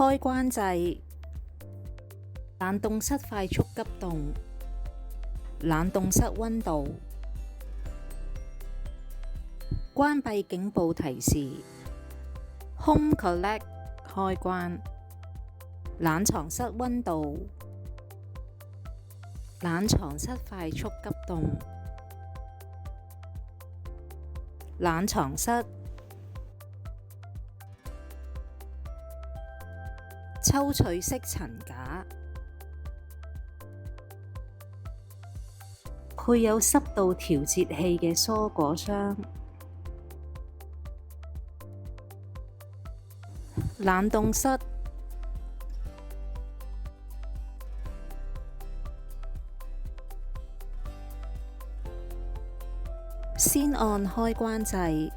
開關掣、冷凍室快速急凍、冷凍室溫度、關閉警報提示、Home Collect 開關、冷藏室溫度、冷藏室快速急凍、冷藏室、抽取式層架，配有濕度調節器嘅蔬果箱，冷凍室，先按開關掣，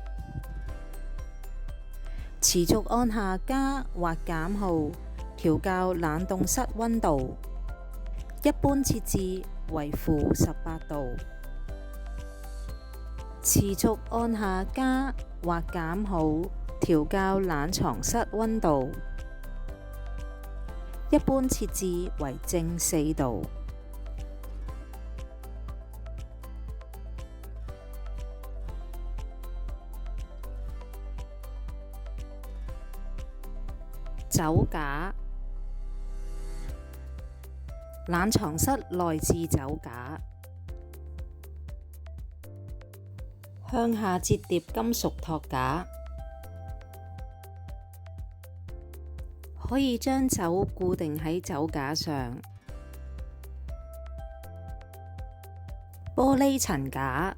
持續按下加或減號，調校冷凍室溫度，一般設置為-18度。持續按下加或減號，調校冷藏室溫度，一般設置為-4度。酒架，冷藏室內置酒架，向下摺疊金屬托架，可以將酒固定喺酒架上。玻璃層架，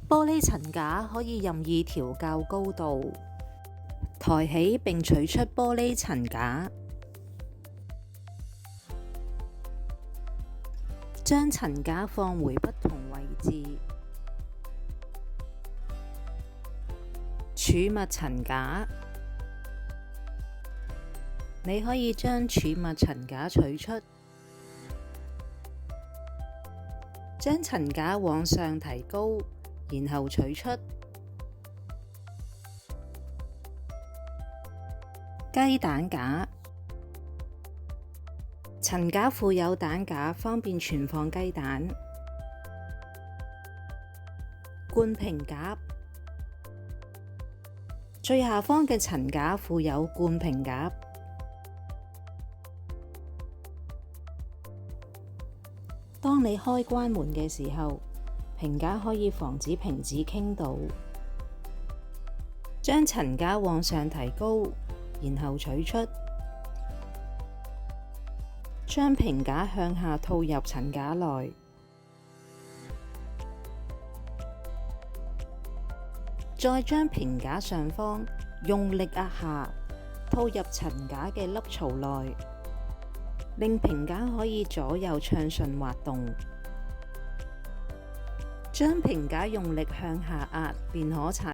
玻璃層架可以任意調校高度，抬起並取出玻璃層架，將層架放回不同位置。儲物層架，你可以將儲物層架取出，將層架往上提高，然後取出。雞蛋架，層架附有蛋架，方便存放雞蛋。灌瓶夾，最下方嘅層架附有灌瓶夾。當你開關門嘅時候，瓶架可以防止瓶子傾倒。將層架往上提高，然後取出，將瓶架向下套入層架內，再將瓶架上方用力壓下，套入層架嘅凹槽內，令瓶架可以左右暢順滑動。將瓶架用力向下壓，便可拆